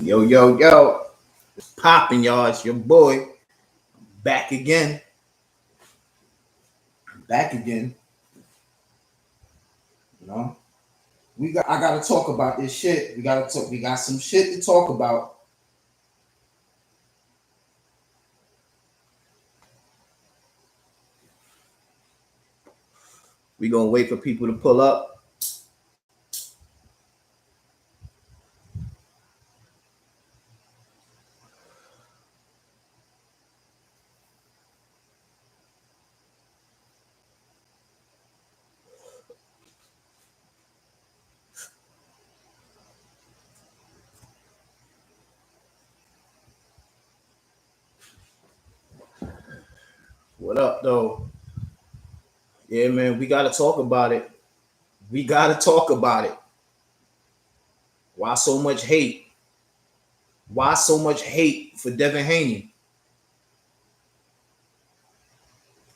Yo, yo, yo. It's popping, y'all. It's your boy. Back again. Back again. You know? I gotta talk about this shit. We got some shit to talk about. We gonna wait for people to pull up. What up, though? Yeah, man, we gotta talk about it. We gotta talk about it. Why so much hate? Why so much hate for Devin Haney?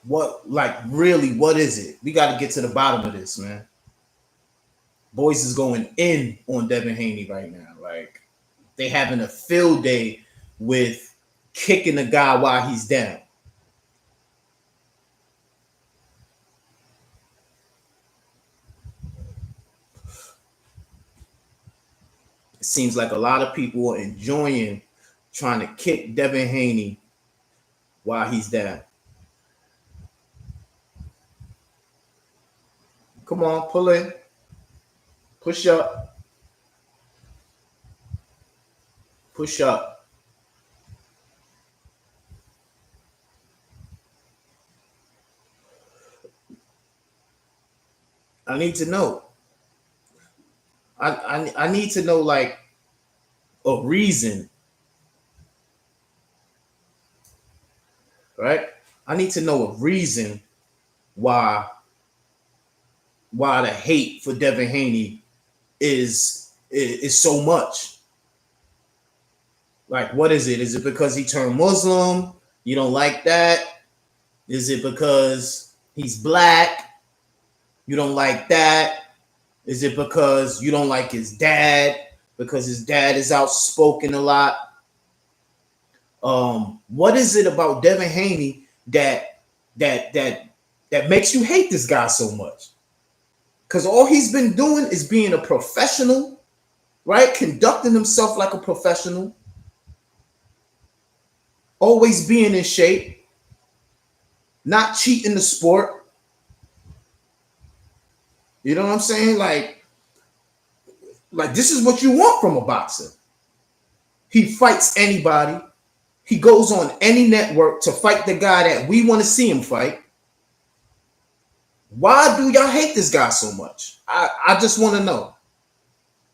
What is it? We got to get to the bottom of this, man. Boys is going in on Devin Haney right now. Like, they having a field day with kicking the guy while he's down. It seems like a lot of people are enjoying trying to kick Devin Haney while he's down. Come on, pull in. Push up. Push up. I need to know. I need to know, like, a reason. Right? I need to know a reason why the hate for Devin Haney is so much. Like, what is it? Is it because he turned Muslim? You don't like that? Is it because he's black? You don't like that? Is it because you don't like his dad? Because his dad is outspoken a lot? What is it about Devin Haney that makes you hate this guy so much? Because all he's been doing is being a professional, right? Conducting himself like a professional. Always being in shape. Not cheating the sport. You know what I'm saying? Like this is what you want from a boxer. He fights anybody. He goes on any network to fight the guy that we want to see him fight. Why do y'all hate this guy so much? I just want to know.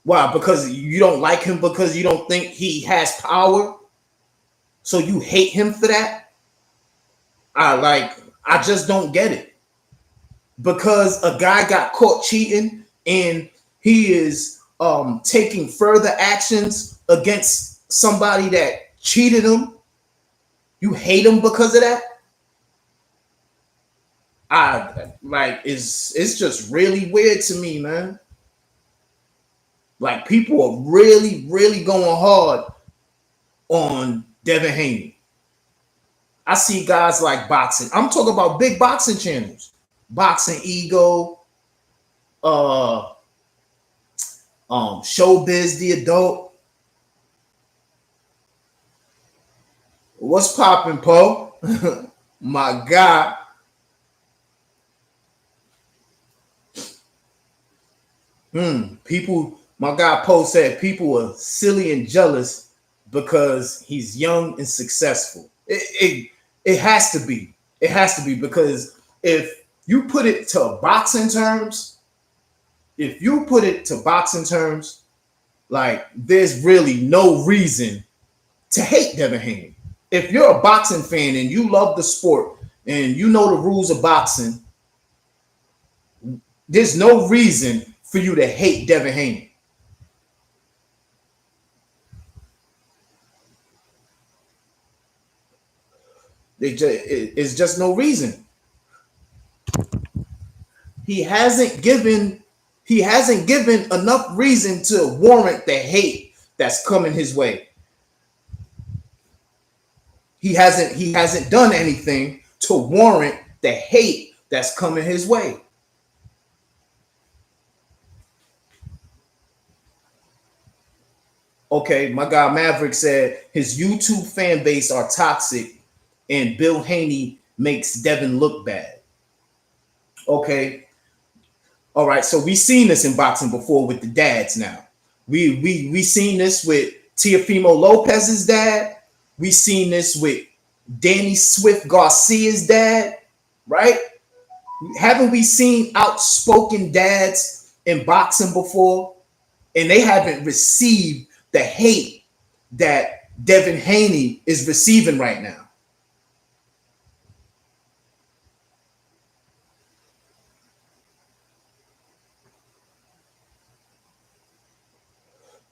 Why? Because you don't like him because you don't think he has power? So you hate him for that? I just don't get it. Because a guy got caught cheating and he is taking further actions against somebody that cheated him, you hate him because of that? It's just really weird to me, man. Like, people are really, really going hard on Devin Haney. I see guys like boxing. I'm talking about big boxing channels. Boxing Ego, Showbiz the Adult. What's popping, Poe? My God. People, my guy Poe said people are silly and jealous because he's young and successful. It has to be. It has to be, because if you put it to boxing terms, like, there's really no reason to hate Devin Haney. If you're a boxing fan and you love the sport and you know the rules of boxing, there's no reason for you to hate Devin Haney. It's just no reason. He hasn't given enough reason to warrant the hate that's coming his way. He hasn't done anything to warrant the hate that's coming his way. Okay, my guy Maverick said his YouTube fan base are toxic and Bill Haney makes Devin look bad. Okay. All right. So we've seen this in boxing before with the dads now. We seen this with Teofimo Lopez's dad. We seen this with Danny Swift Garcia's dad, right? Haven't we seen outspoken dads in boxing before? And they haven't received the hate that Devin Haney is receiving right now.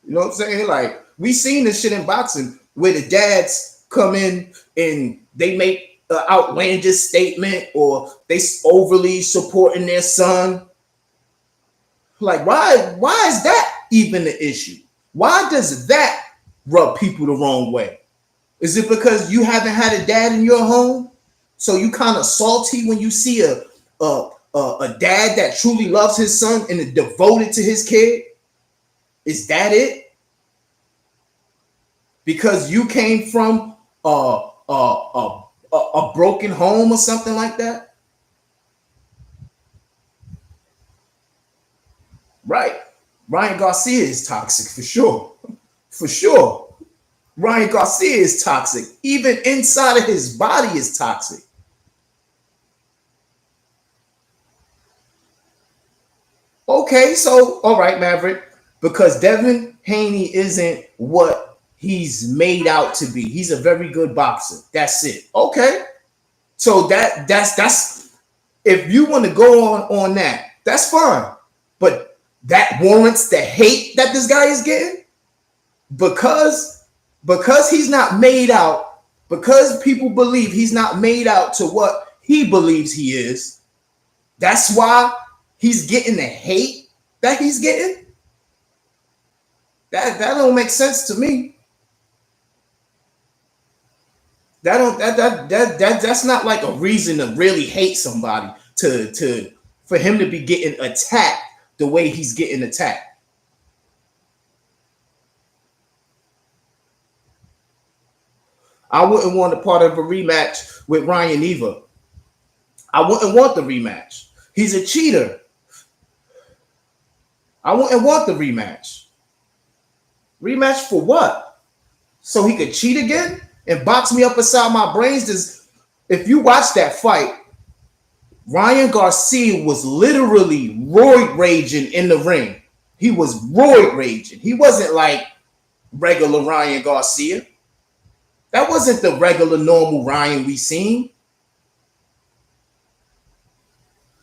You know what I'm saying? Like, we seen this shit in boxing where the dads come in and they make an outlandish statement or they overly supporting their son. Like, why is that even the issue? Why does that rub people the wrong way? Is it because you haven't had a dad in your home? So you kind of salty when you see a dad that truly loves his son and is devoted to his kid? Is that it? Because you came from a broken home or something like that? Right. Ryan Garcia is toxic for sure. For sure. Ryan Garcia is toxic. Even inside of his body is toxic. Okay, so all right, Maverick, because Devin Haney isn't what he's made out to be. He's a very good boxer. That's it. Okay. So that's if you want to go on that, that's fine. But that warrants the hate that this guy is getting because he's not made out, because people believe he's not made out to what he believes he is. That's why he's getting the hate that he's getting. That don't make sense to me. That's not like a reason to really hate somebody to for him to be getting attacked the way he's getting attacked. I wouldn't want a part of a rematch with Ryan either. I wouldn't want the rematch. He's a cheater. I wouldn't want the rematch. Rematch for what? So he could cheat again and box me up inside my brains? If you watch that fight, Ryan Garcia was literally roid raging in the ring. He was roid raging. He wasn't like regular Ryan Garcia. That wasn't the regular normal Ryan we seen.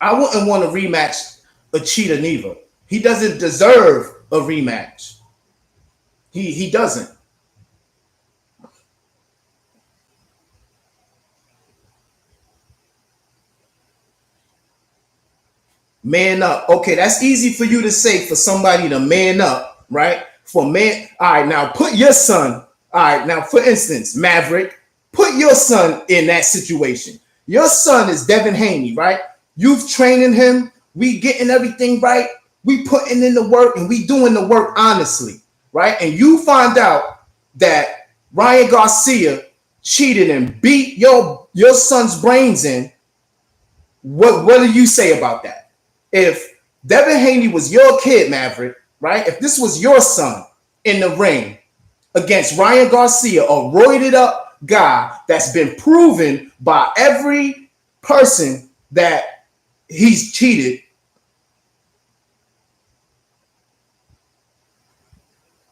I wouldn't want to rematch a cheater neither. He doesn't deserve a rematch. He doesn't. Man up. Okay, that's easy for you to say for somebody to man up, right? For man, all right, now put your son, all right, now for instance, Maverick, put your son in that situation. Your son is Devin Haney, right? You've training him, we getting everything right, we putting in the work and we doing the work honestly, right? And you find out that Ryan Garcia cheated and beat your son's brains in. What do you say about that? If Devin Haney was your kid, Maverick, right? If this was your son in the ring against Ryan Garcia, a roided up guy that's been proven by every person that he's cheated.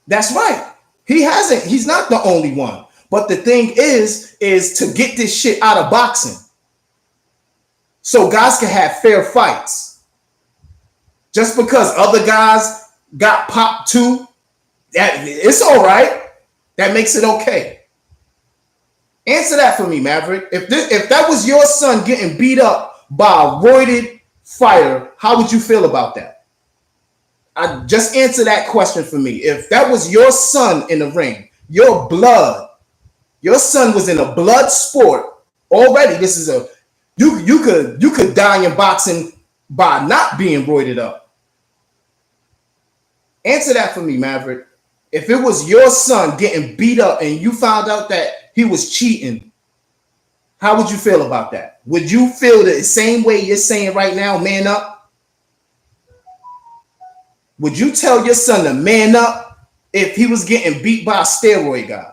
That's right. He hasn't. He's not the only one. But the thing is to get this shit out of boxing so guys can have fair fights. Just because other guys got popped too, that it's all right. That makes it okay. Answer that for me, Maverick. If that was your son getting beat up by a roided fighter, how would you feel about that? I just answer that question for me. If that was your son in the ring, your blood, Your son was in a blood sport already. This is a you could die in boxing by not being roided up. Answer that for me, Maverick. If it was your son getting beat up and you found out that he was cheating, how would you feel about that? Would you feel the same way you're saying right now, man up? Would you tell your son to man up if he was getting beat by a steroid guy?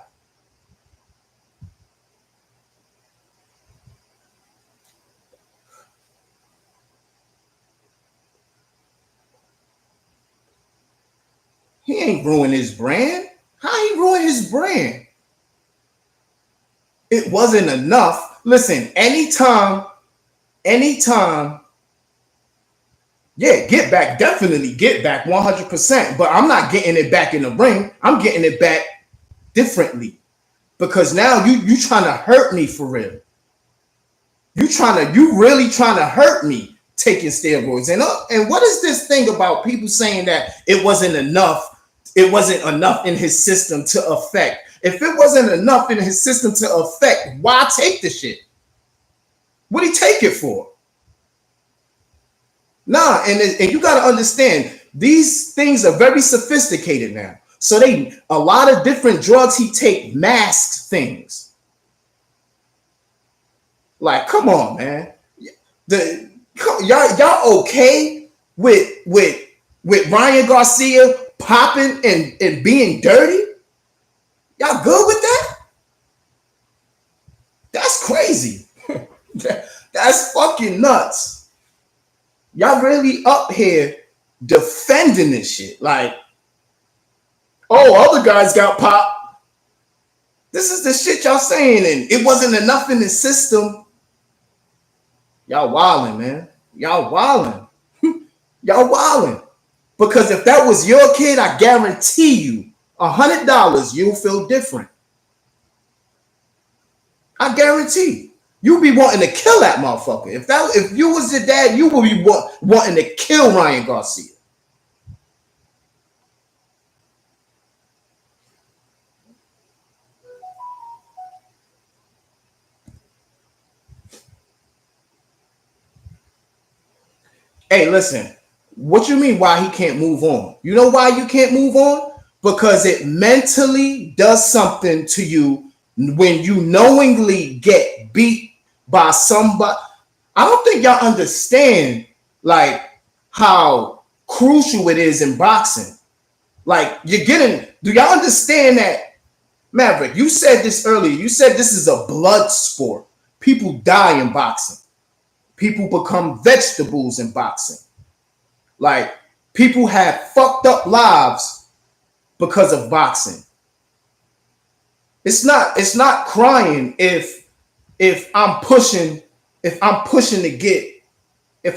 He ain't ruined his brand. How he ruined his brand? It wasn't enough. Listen, anytime, yeah, get back, definitely get back 100%. But I'm not getting it back in the ring. I'm getting it back differently. Because now you trying to hurt me for real. You really trying to hurt me taking steroids. And what is this thing about people saying that it wasn't enough? It wasn't enough in his system to affect. If it wasn't enough in his system to affect, why take the shit? What did he take it for? Nah, and you got to understand, these things are very sophisticated now. So a lot of different drugs he take mask things. Like, come on, man. Y'all okay with Ryan Garcia popping and being dirty? Y'all good with that? That's crazy. That's fucking nuts. Y'all really up here defending this shit. Like, oh, other guys got popped. This is the shit y'all saying, and it wasn't enough in the system. Y'all wilding, man. Y'all wilding. Y'all wilding. Because if that was your kid, I guarantee you, $100, you'll feel different. I guarantee. You'll be wanting to kill that motherfucker. If you was the dad, you would be wanting to kill Ryan Garcia. Hey, listen. What you mean why he can't move on? You know why you can't move on? Because it mentally does something to you when you knowingly get beat by somebody. I don't think y'all understand like how crucial it is in boxing. Like do y'all understand that? Maverick, you said this earlier. You said this is a blood sport. People die in boxing. People become vegetables in boxing. Like people have fucked up lives because of boxing. It's not crying if I'm pushing to get the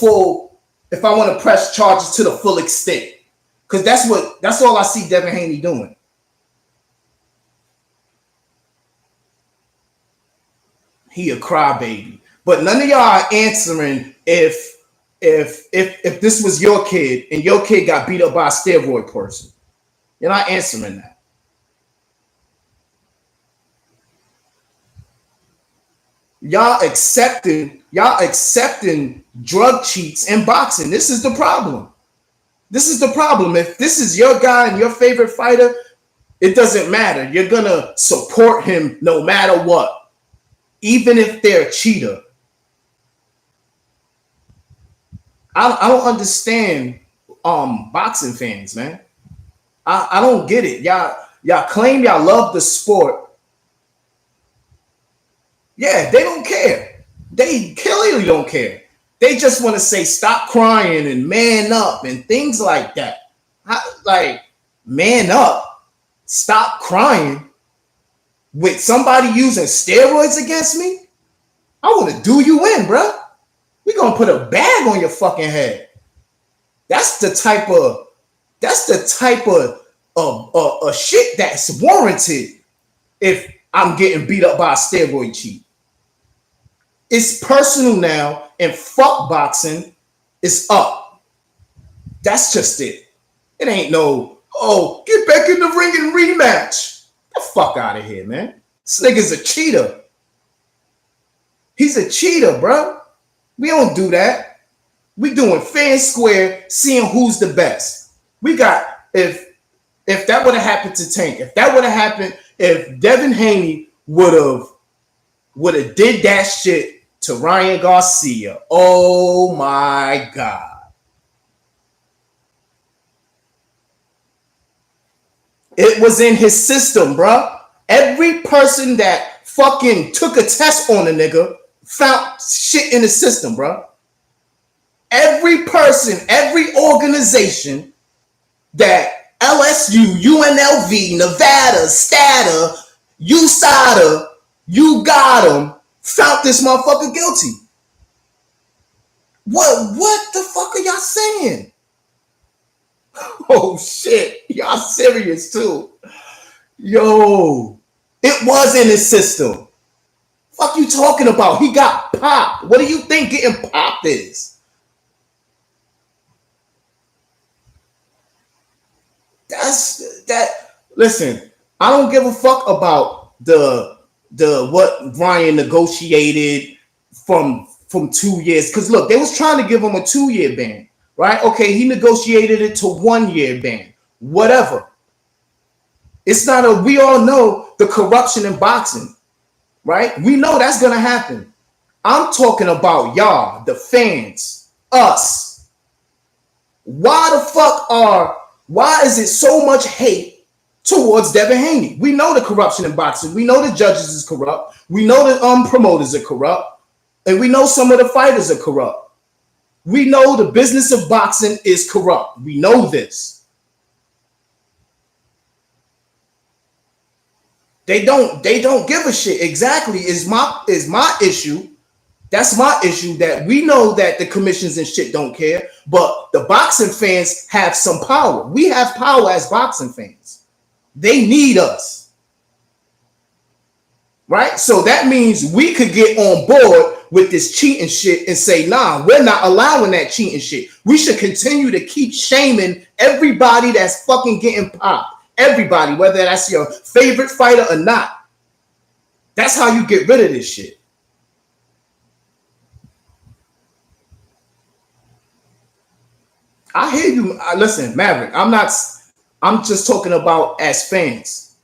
full, if I want to press charges to the full extent. Because that's all I see Devin Haney doing. He a crybaby. But none of y'all are answering if this was your kid and your kid got beat up by a steroid person. You're not answering that. Y'all accepting drug cheats in boxing. This is the problem. This is the problem. If this is your guy and your favorite fighter, it doesn't matter. You're gonna support him no matter what, even if they're a cheater. I don't understand boxing fans, man. I don't get it. Y'all claim y'all love the sport. Yeah, they don't care. They clearly don't care. They just want to say stop crying and man up and things like that. Like man up, stop crying with somebody using steroids against me. I want to do you in, bro. We're gonna put a bag on your fucking head. That's the type of shit that's warranted if I'm getting beat up by a steroid cheat. It's personal now, and fuck boxing is up. That's just it. It ain't no, Oh, get back in the ring and rematch. Get the fuck out of here, man. This nigga's a cheater. He's a cheater, bro. We don't do that. We doing fair and square, seeing who's the best. We got if that would have happened to Tank, if that would have happened, if Devin Haney would have did that shit to Ryan Garcia, oh my God. It was in his system, bro. Every person that fucking took a test on a nigga found shit in the system, bro. Every person, every organization that LSU, UNLV, Nevada, Stata, USADA, you got him, found this motherfucker guilty. What the fuck are y'all saying? Oh shit, y'all serious too. Yo, it was in his system. Fuck you talking about? He got popped. What do you think getting popped is? That's that. Listen, I don't give a fuck about the what Ryan negotiated from 2 years. Because look, they was trying to give him a 2-year ban, right? Okay, he negotiated it to 1-year ban. Whatever. It's not a. We all know the corruption in boxing, right? We know that's gonna happen. I'm talking about y'all, the fans, us. Why is it so much hate towards Devin Haney? We know the corruption in boxing. We know the judges is corrupt. We know the promoters are corrupt. And we know some of the fighters are corrupt. We know the business of boxing is corrupt. We know this. They don't give a shit. Exactly is my issue. That's my issue, that we know that the commissions and shit don't care, but the boxing fans have some power. We have power as boxing fans. They need us. Right? So that means we could get on board with this cheating shit and say, nah, we're not allowing that cheating shit. We should continue to keep shaming everybody that's fucking getting popped. Everybody, whether that's your favorite fighter or not. That's how you get rid of this shit. I hear you. Listen, Maverick, I'm just talking about as fans.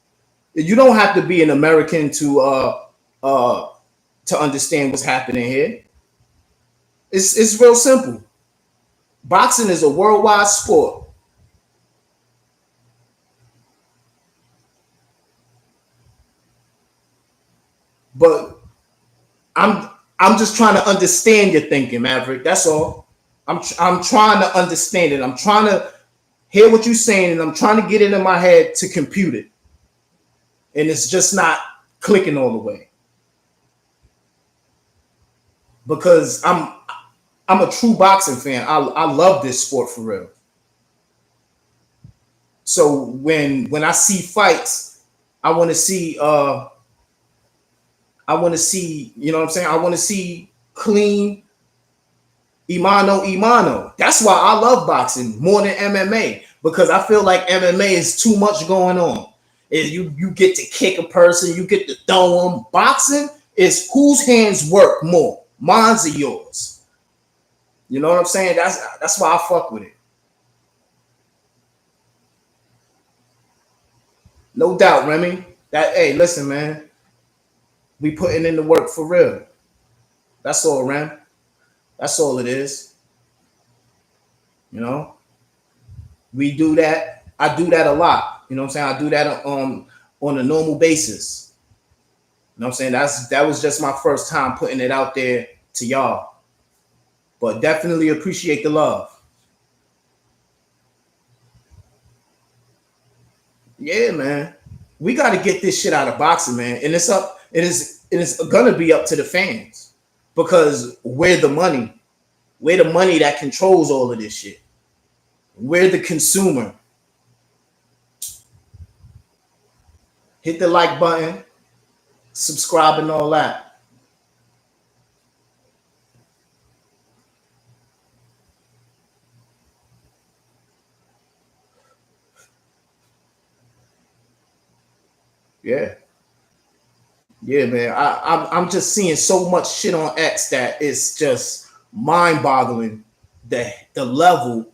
You don't have to be an American to understand what's happening here. It's real simple. Boxing is a worldwide sport. But I'm just trying to understand your thinking, Maverick. That's all. I'm trying to understand it. I'm trying to hear what you're saying, and I'm trying to get it in my head to compute it. And it's just not clicking all the way. Because I'm a true boxing fan. I love this sport for real. So when I see fights, I want to see you know what I'm saying? I want to see clean Imano. That's why I love boxing more than MMA, because I feel like MMA is too much going on. You get to kick a person, you get to throw them. Boxing is whose hands work more, mine's or yours. You know what I'm saying? That's why I fuck with it. No doubt, Remy. Hey, listen, man. We putting in the work for real. That's all, Rem. That's all it is. You know, we do that. I do that a lot. You know what I'm saying? I do that on a normal basis. You know what I'm saying? That was just my first time putting it out there to y'all. But definitely appreciate the love. Yeah, man. We got to get this shit out of boxing, man. And it's up. It is gonna be up to the fans, because we're the money. We're the money that controls all of this shit. We're the consumer. Hit the like button, subscribe, and all that. Yeah. Yeah, man. I'm just seeing so much shit on X that it's just mind-boggling the level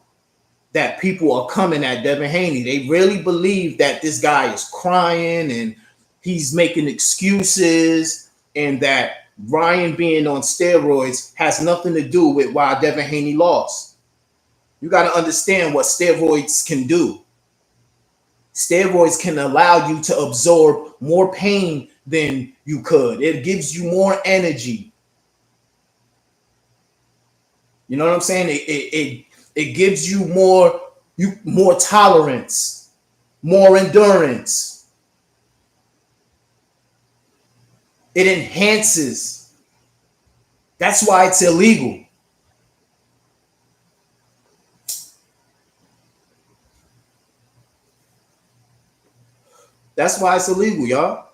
that people are coming at Devin Haney. They really believe that this guy is crying and he's making excuses, and that Ryan being on steroids has nothing to do with why Devin Haney lost. You got to understand what steroids can do. Steroids can allow you to absorb more pain than you could. It gives you more energy. You know what I'm saying? It gives you more tolerance, more endurance. It enhances. That's why it's illegal. That's why it's illegal, y'all.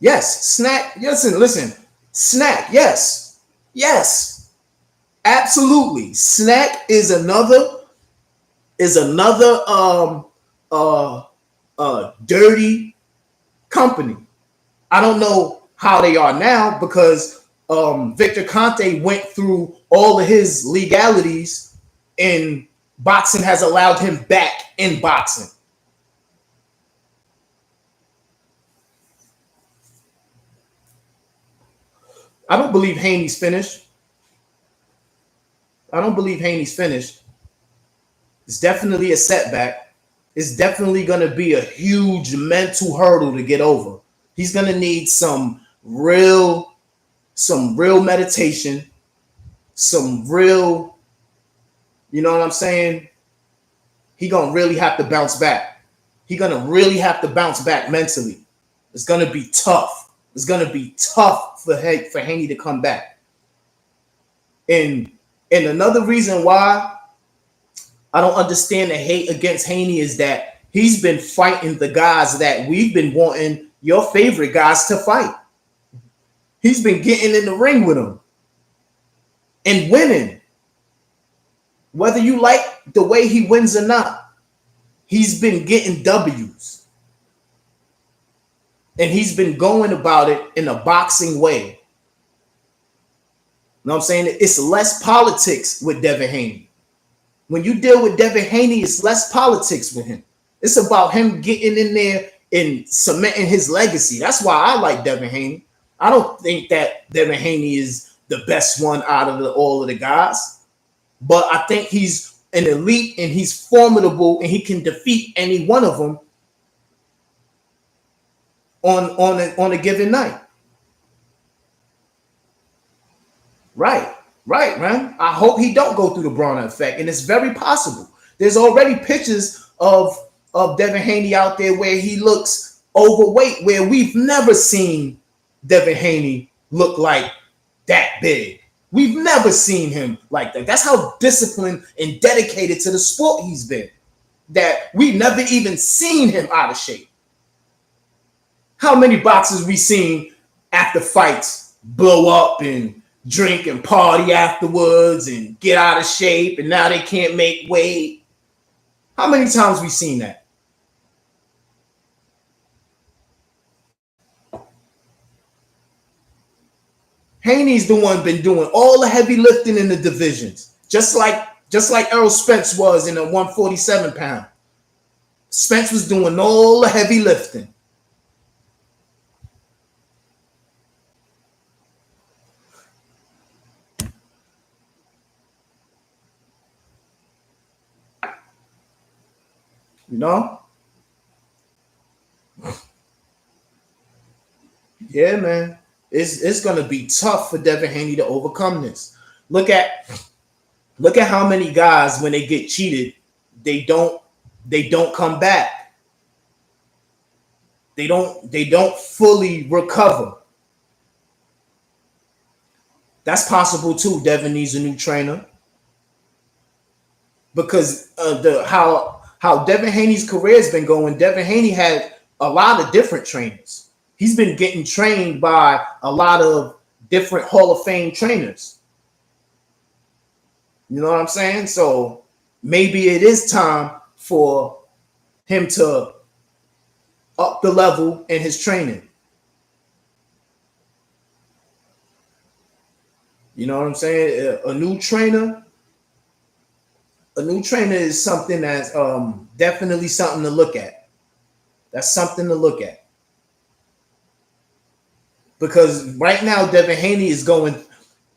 Yes, snack. Listen. Snack. Yes, yes, absolutely. Snack is another dirty company. I don't know how they are now because Victor Conte went through all of his legalities, and boxing has allowed him back in boxing. I don't believe Haney's finished. I don't believe Haney's finished. It's definitely a setback. It's definitely going to be a huge mental hurdle to get over. He's going to need some real meditation, some real, you know what I'm saying? He going to really have to bounce back. He going to really have to bounce back mentally. It's going to be tough. It's going to be tough for Haney to come back. And another reason why I don't understand the hate against Haney is that he's been fighting the guys that we've been wanting your favorite guys to fight. He's been getting in the ring with them and winning. Whether you like the way he wins or not, he's been getting W's. And he's been going about it in a boxing way. You know what I'm saying? It's less politics with Devin Haney. When you deal with Devin Haney, it's less politics with him. It's about him getting in there and cementing his legacy. That's why I like Devin Haney. I don't think that Devin Haney is the best one out of all of the guys, but I think he's an elite and he's formidable and he can defeat any one of them on a given night. Right, man. I hope he don't go through the Bronner effect, and it's very possible. There's already pictures of Devin Haney out there where he looks overweight, where we've never seen Devin Haney look like that big. We've never seen him like that. That's how disciplined and dedicated to the sport he's been, that we've never even seen him out of shape. How many boxers we seen after fights blow up and drink and party afterwards and get out of shape and now they can't make weight? How many times we seen that? Haney's the one been doing all the heavy lifting in the divisions, just like Errol Spence was in the 147 pound. Spence was doing all the heavy lifting. You know? Yeah, man. It's gonna be tough for Devin Haney to overcome this. Look at how many guys, when they get cheated, they don't come back. They don't fully recover. That's possible too. Devin needs a new trainer because how Devin Haney's career has been going. Devin Haney had a lot of different trainers. He's been getting trained by a lot of different Hall of Fame trainers. You know what I'm saying? So maybe it is time for him to up the level in his training. You know what I'm saying? A new trainer is something that's definitely something to look at. That's something to look at. Because right now, Devin Haney is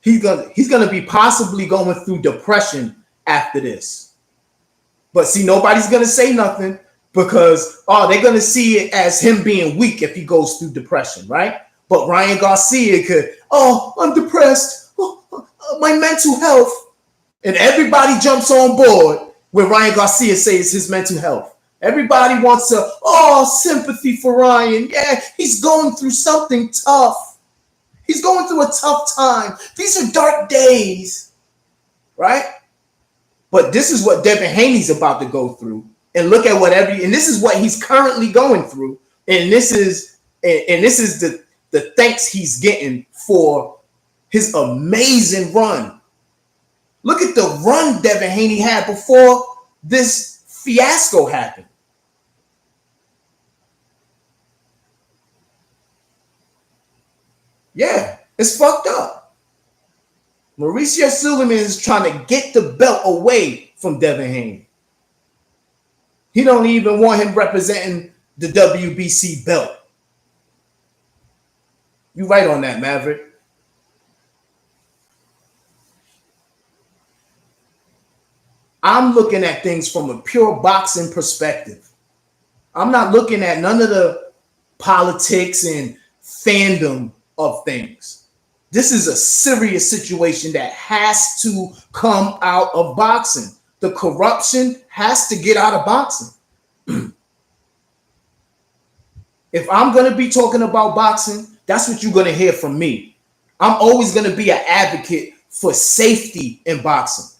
he's gonna be possibly going through depression after this. But see, nobody's gonna say nothing because they're gonna see it as him being weak if he goes through depression, right? But Ryan Garcia could, I'm depressed. My mental health. And everybody jumps on board when Ryan Garcia says his mental health. Everybody wants sympathy for Ryan. Yeah, he's going through something tough. He's going through a tough time. These are dark days, right? But this is what Devin Haney's about to go through. And look at and this is what he's currently going through. And this is the thanks he's getting for his amazing run. Look at the run Devin Haney had before this fiasco happened. Yeah, it's fucked up. Mauricio Suleiman is trying to get the belt away from Devin Haney. He don't even want him representing the WBC belt. You right on that, Maverick. I'm looking at things from a pure boxing perspective. I'm not looking at none of the politics and fandom of things. This is a serious situation that has to come out of boxing. The corruption has to get out of boxing. If I'm going to be talking about boxing, that's what you're going to hear from me. I'm always going to be an advocate for safety in boxing.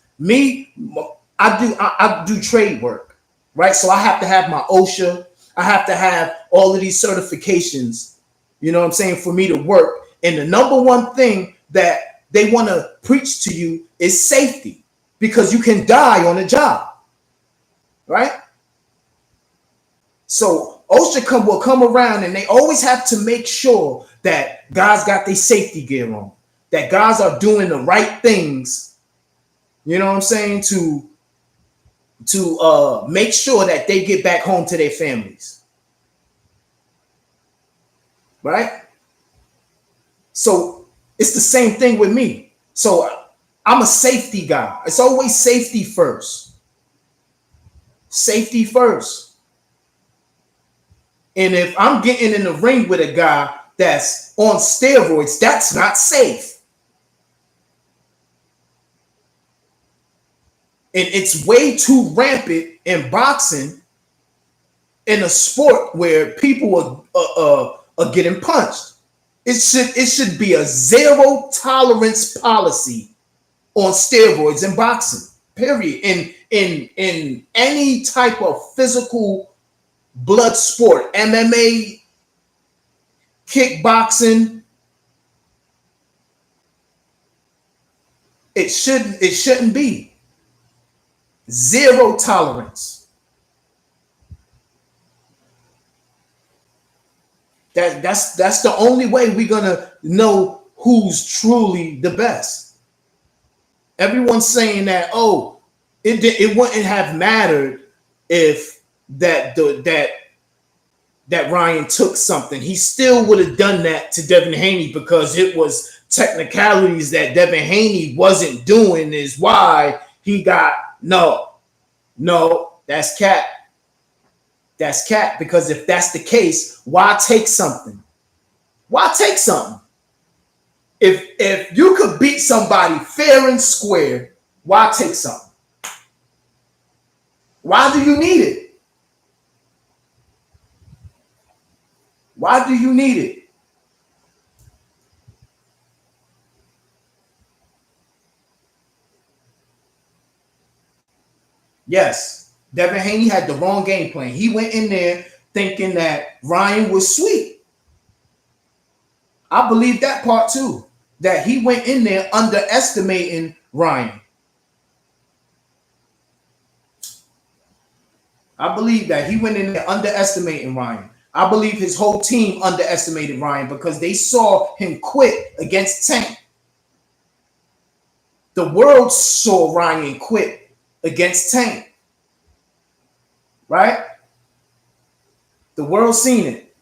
I do trade work, right? So I have to have my OSHA. I have to have all of these certifications, you know what I'm saying, for me to work. And the number one thing that they want to preach to you is safety, because you can die on the job, right? So OSHA will come around and they always have to make sure that guys got their safety gear on, that guys are doing the right things, you know what I'm saying, to make sure that they get back home to their families, right? So it's the same thing with me. So I'm a safety guy. It's always safety first. Safety first. And if I'm getting in the ring with a guy that's on steroids, that's not safe. And it's way too rampant in boxing, in a sport where people are getting punched. It should be a zero tolerance policy on steroids in boxing, period. In any type of physical blood sport, MMA, kickboxing, it shouldn't be. Zero tolerance. That's the only way we're gonna know who's truly the best. Everyone's saying that it wouldn't have mattered if that Ryan took something. He still would have done that to Devin Haney because it was technicalities that Devin Haney wasn't doing is why he got. No, that's cap. That's cap, because if that's the case, why take something? Why take something? If you could beat somebody fair and square, why take something? Why do you need it? Why do you need it? Yes, Devin Haney had the wrong game plan. He went in there thinking that Ryan was sweet. I believe that part too, that he went in there underestimating Ryan. I believe that he went in there underestimating Ryan. I believe his whole team underestimated Ryan because they saw him quit against Tank. The world saw Ryan quit against Tank. Right? The world seen it.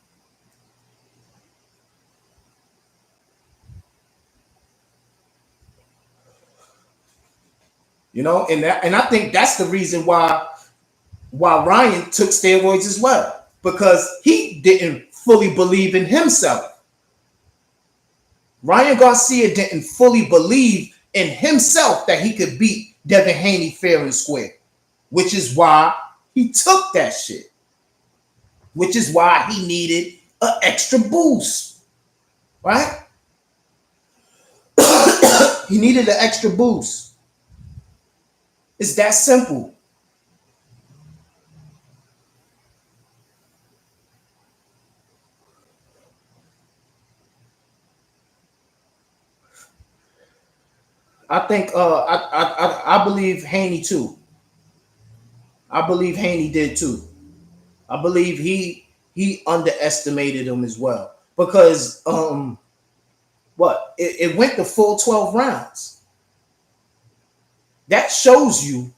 You know, and I think that's the reason why Ryan took steroids as well, because he didn't fully believe in himself. Ryan Garcia didn't fully believe in himself that he could beat Devin Haney fair and square, which is why he took that shit, which is why he needed an extra boost, right? He needed an extra boost. It's that simple. I think I believe Haney too. I believe Haney did too. I believe he underestimated him as well because it went the full 12 rounds. That shows you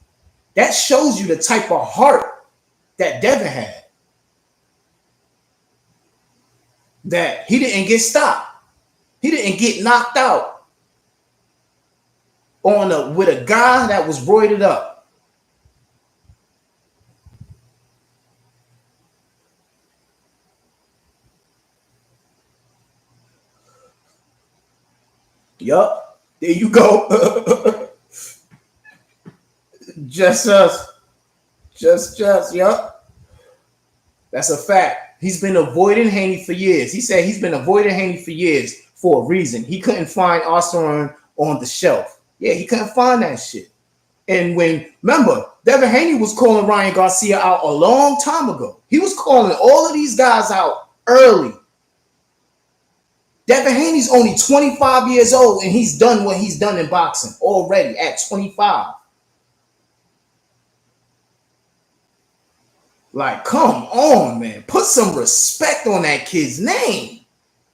the type of heart that Devin had. That he didn't get stopped. He didn't get knocked out with a guy that was roided up. Yup. There you go. Just us. Just, yup. That's a fact. He's been avoiding Haney for years. He said he's been avoiding Haney for years for a reason. He couldn't find Osteron on the shelf. Yeah, he couldn't find that shit. And remember, Devin Haney was calling Ryan Garcia out a long time ago. He was calling all of these guys out early. Devin Haney's only 25 years old, and he's done what he's done in boxing already at 25. Like, come on, man. Put some respect on that kid's name.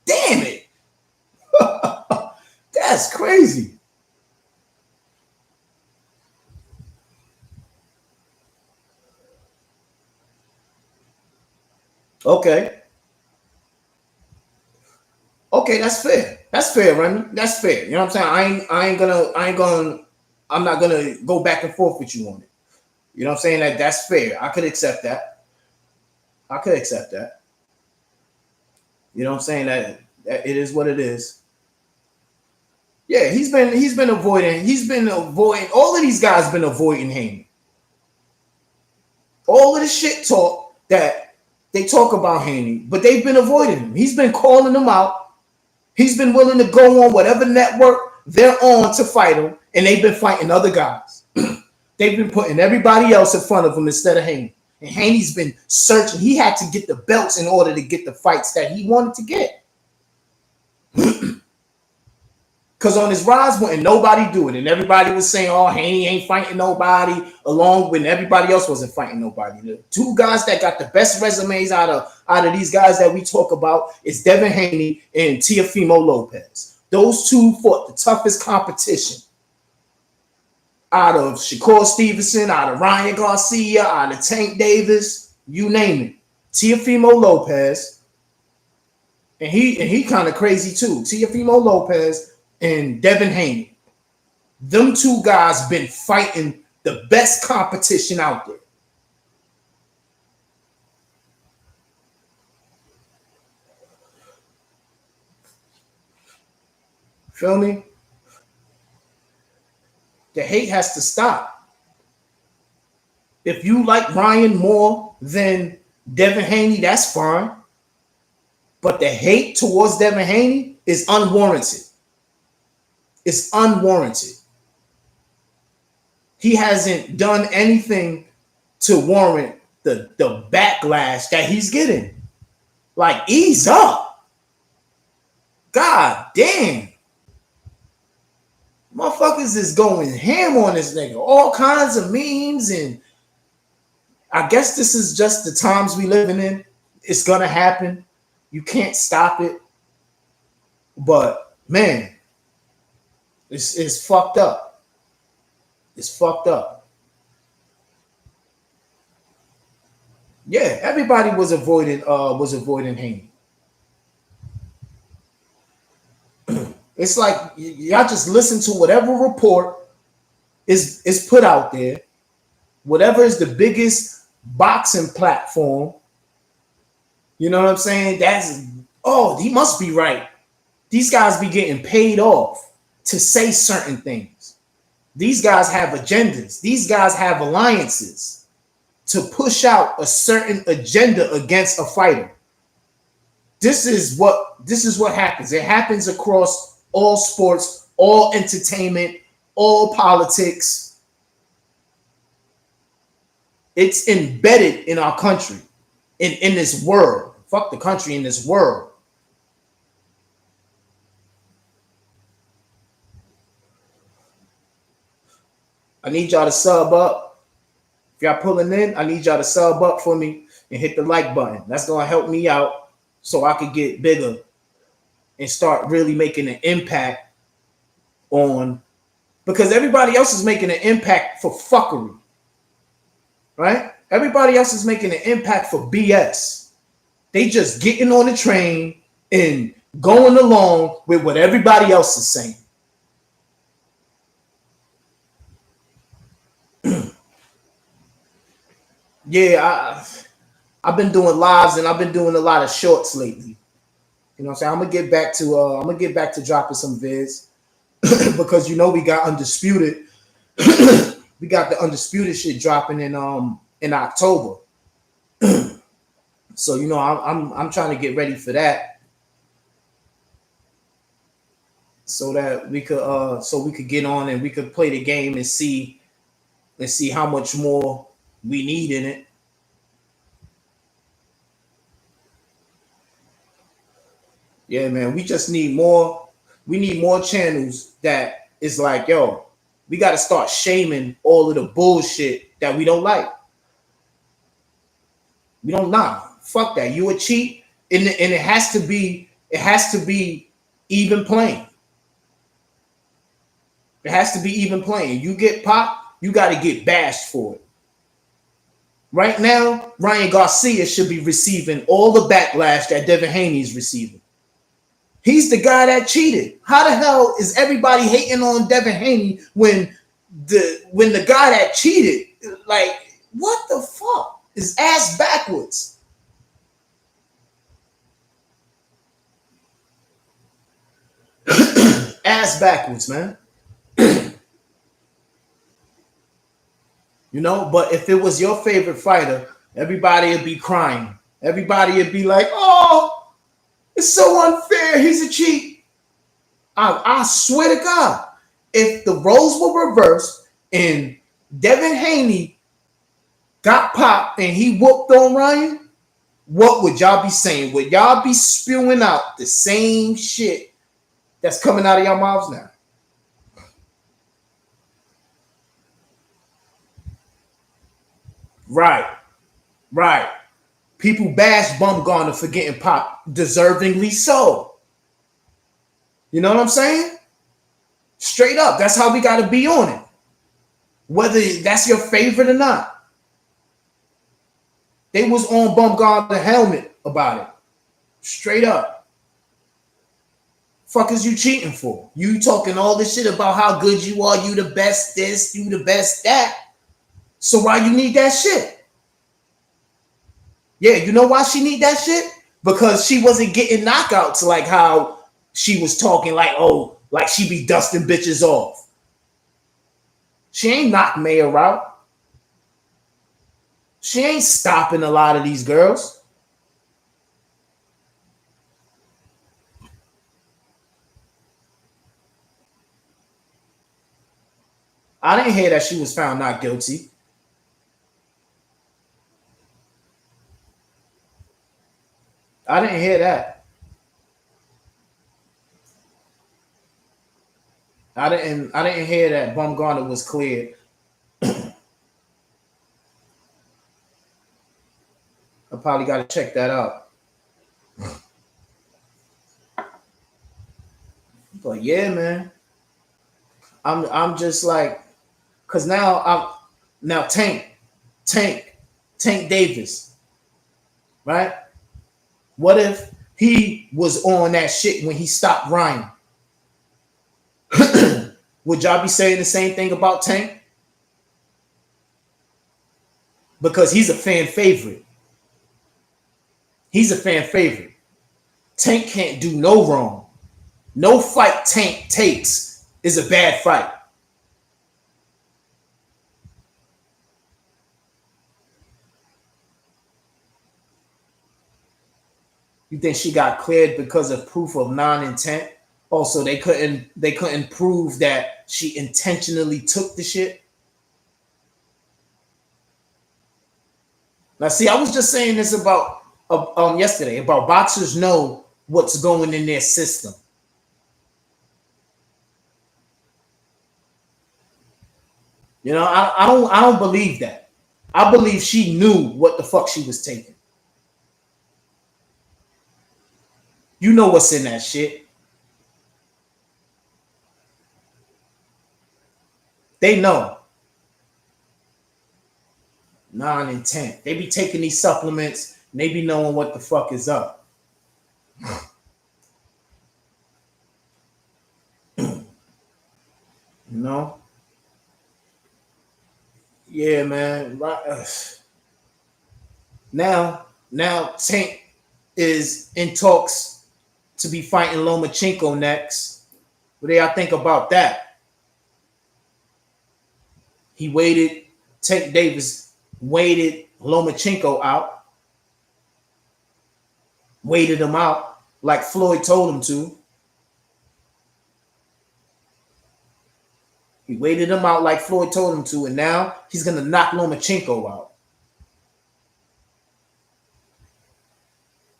Damn it. That's crazy. Okay. Okay, that's fair. That's fair, Remy. That's fair. You know what I'm saying? I'm not gonna go back and forth with you on it. You know what I'm saying? That's fair. I could accept that. You know what I'm saying? That it is what it is. Yeah, he's been avoiding all of these guys been avoiding Haney. All of the shit talk that they talk about Haney, but they've been avoiding him. He's been calling them out. He's been willing to go on whatever network they're on to fight him, and they've been fighting other guys. They've been putting everybody else in front of him instead of Haney. And Haney's been searching. He had to get the belts in order to get the fights that he wanted to get. Because on his rise, wouldn't nobody do it. And everybody was saying, oh, Haney ain't fighting nobody, along when everybody else wasn't fighting nobody. The two guys that got the best resumes out of these guys that we talk about is Devin Haney and Teofimo Lopez. Those two fought the toughest competition out of Shakur Stevenson, out of Ryan Garcia, out of Tank Davis, you name it. Teofimo Lopez, and he kind of crazy too. Teofimo Lopez and Devin Haney. Them two guys been fighting the best competition out there. Feel me? The hate has to stop. If you like Ryan more than Devin Haney, that's fine. But the hate towards Devin Haney is unwarranted. It's unwarranted. He hasn't done anything to warrant the backlash that he's getting. Like, ease up. God damn. Motherfuckers is going ham on this nigga. All kinds of memes and I guess this is just the times we living in. It's gonna happen. You can't stop it. But man, it's fucked up. It's fucked up. Yeah, everybody was avoiding Haney. It's like y'all just listen to whatever report is put out there, whatever is the biggest boxing platform. You know what I'm saying? That's he must be right. These guys be getting paid off to say certain things. These guys have agendas. These guys have alliances to push out a certain agenda against a fighter. This is what happens. It happens across all sports, all entertainment, all politics. It's embedded in our country, in this world. Fuck the country, in this world. I need y'all to sub up. If y'all pulling in, I need y'all to sub up for me and hit the like button. That's gonna help me out so I could get bigger and start really making an impact on, because everybody else is making an impact for fuckery, right? Everybody else is making an impact for BS. They just getting on the train and going along with what everybody else is saying. Yeah, I've been doing lives and I've been doing a lot of shorts lately. You know what I'm saying? I'm gonna get back to dropping some vids because we got undisputed. We got the undisputed shit dropping in October. So I'm trying to get ready for that, so that we could get on and we could play the game and see how much more we need in it. Yeah, man, we just need more. We need more channels that is like, yo, we got to start shaming all of the bullshit that we don't like. We don't fuck that. You a cheat, and it has to be even playing. It has to be even playing. You get popped, you got to get bashed for it. Right now, Ryan Garcia should be receiving all the backlash that Devin Haney is receiving. He's the guy that cheated. How the hell is everybody hating on Devin Haney when the guy that cheated, like, what the fuck? Is ass backwards. Ass backwards, man. But if it was your favorite fighter, everybody would be crying. Everybody would be like, oh, it's so unfair. He's a cheat. I swear to God, if the roles were reversed and Devin Haney got popped and he whooped on Ryan, what would y'all be saying? Would y'all be spewing out the same shit that's coming out of your mouths now? Right. People bash Bumgarner for getting popped, deservingly so. You know what I'm saying? Straight up, that's how we got to be on it. Whether that's your favorite or not. They was on Bumgarner helmet about it. Straight up. Fuck is you cheating for? You talking all this shit about how good you are, you the best this, you the best that. So why you need that shit? Yeah, you know why she need that shit? Because she wasn't getting knockouts like how she was talking like, oh, like she be dusting bitches off. She ain't knocked Mayor out. She ain't stopping a lot of these girls. I didn't hear that she was found not guilty. I didn't hear that. I didn't hear that Bumgarner was cleared. probably got to check that out. But yeah, man, I'm just like, cause now Tank Davis, right? What if he was on that shit when he stopped Ryan? Would y'all be saying the same thing about Tank? Because he's a fan favorite. He's a fan favorite. Tank can't do no wrong. No fight Tank takes is a bad fight. You think she got cleared because of proof of non-intent? Also, they couldn't prove that she intentionally took the shit. Now, see, I was just saying this about yesterday about boxers know what's going in their system. You know, I don't believe that. I believe she knew what the fuck she was taking. You know what's in that shit. They know. Non-intent. They be taking these supplements and they be knowing what the fuck is up. You know? Yeah, man. Now Tank is in talks to be fighting Lomachenko next. What do y'all think about that? Tank Davis waited Lomachenko out. Waited him out like Floyd told him to. He waited him out like Floyd told him to, and now he's going to knock Lomachenko out.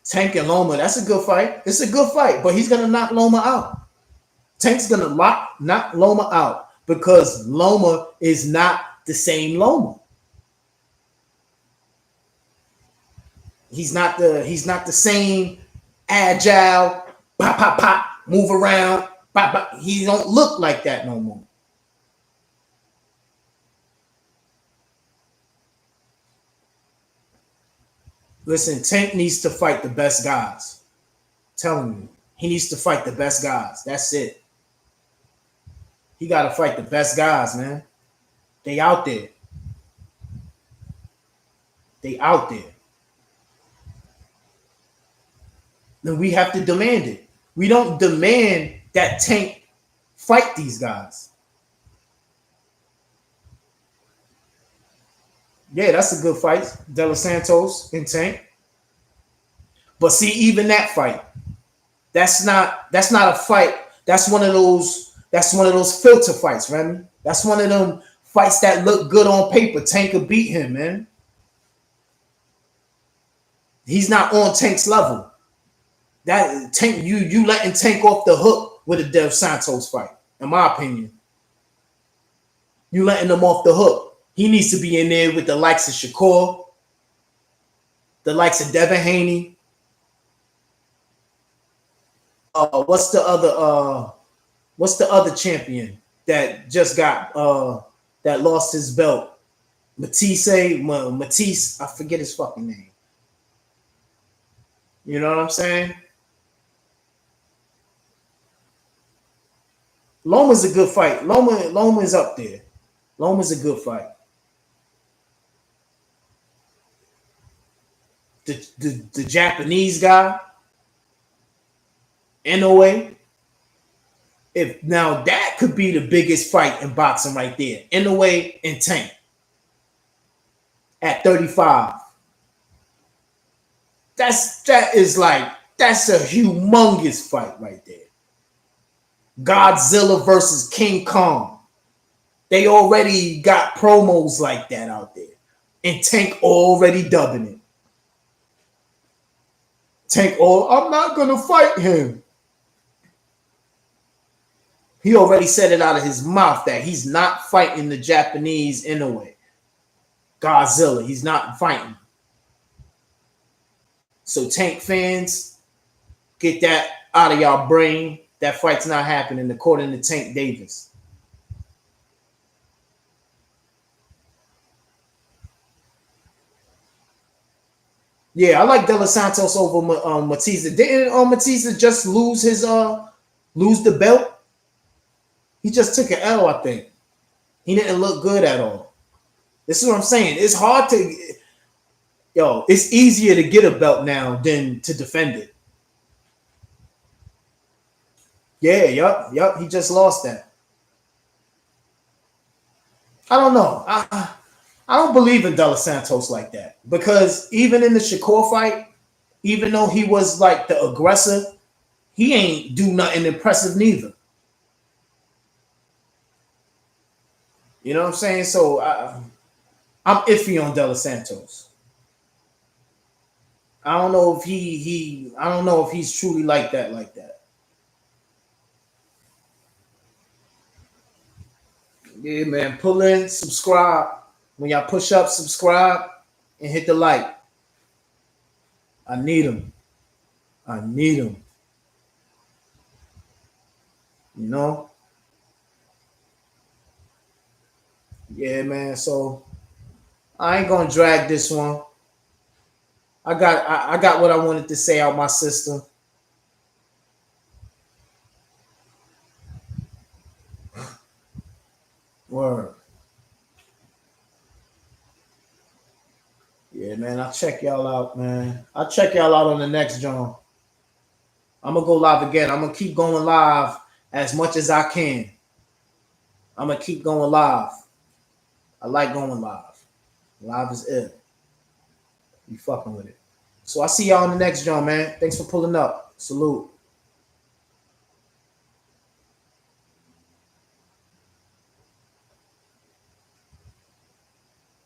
Tank and Loma, that's a good fight. It's a good fight, but he's going to knock Loma out. Tank's going to knock Loma out because Loma is not the same Loma. He's not the same agile, pop, pop, pop, move around, pop, pop. He don't look like that no more. Listen, Tank needs to fight the best guys. I'm telling you, he needs to fight the best guys. That's it. He got to fight the best guys, man. They out there. They out there. Then we have to demand it. We don't demand that Tank fight these guys. Yeah, that's a good fight. De Los Santos and Tank. But see, even that fight, that's not a fight. That's one of those filter fights, Remy. That's one of them fights that look good on paper. Tank could beat him, man. He's not on Tank's level. That Tank, you letting Tank off the hook with a De Los Santos fight, in my opinion. You letting them off the hook. He needs to be in there with the likes of Shakur, the likes of Devin Haney. What's the other champion that just got that lost his belt? Matisse, I forget his fucking name. You know what I'm saying? Loma's a good fight. Loma's up there. Loma's a good fight. The Japanese guy, Inoue. If now that could be the biggest fight in boxing right there. Inoue and Tank at 35. That's a humongous fight right there. Godzilla versus King Kong. They already got promos like that out there. And Tank already dubbing it. Tank, I'm not going to fight him. He already said it out of his mouth that he's not fighting the Japanese Inoue. Godzilla, he's not fighting. So Tank fans, get that out of y'all brain. That fight's not happening, according to Tank Davis. Yeah, I like De Los Santos over Matisa. Didn't Matisa just lose the belt? He just took an L, I think. He didn't look good at all. This is what I'm saying. It's hard to, it's easier to get a belt now than to defend it. Yeah, yup. He just lost that. I don't know. I don't believe in De Los Santos like that because even in the Shakur fight, even though he was like the aggressor, he ain't do nothing impressive neither. You know what I'm saying? So I'm iffy on De Los Santos. I don't know if I don't know if he's truly like that like that. Yeah, man. Pull in, subscribe. When y'all push up, subscribe and hit the like. I need them. I need them. You know? Yeah, man. So I ain't gonna drag this one. I got what I wanted to say out my system. Word. Yeah, man. I'll check y'all out, man. I'll check y'all out on the next John. I'm gonna go live again. I'm gonna keep going live as much as I can. I'm gonna keep going live. I like going live. Live is it. You fucking with it. So I see y'all on the next John, man. Thanks for pulling up. Salute.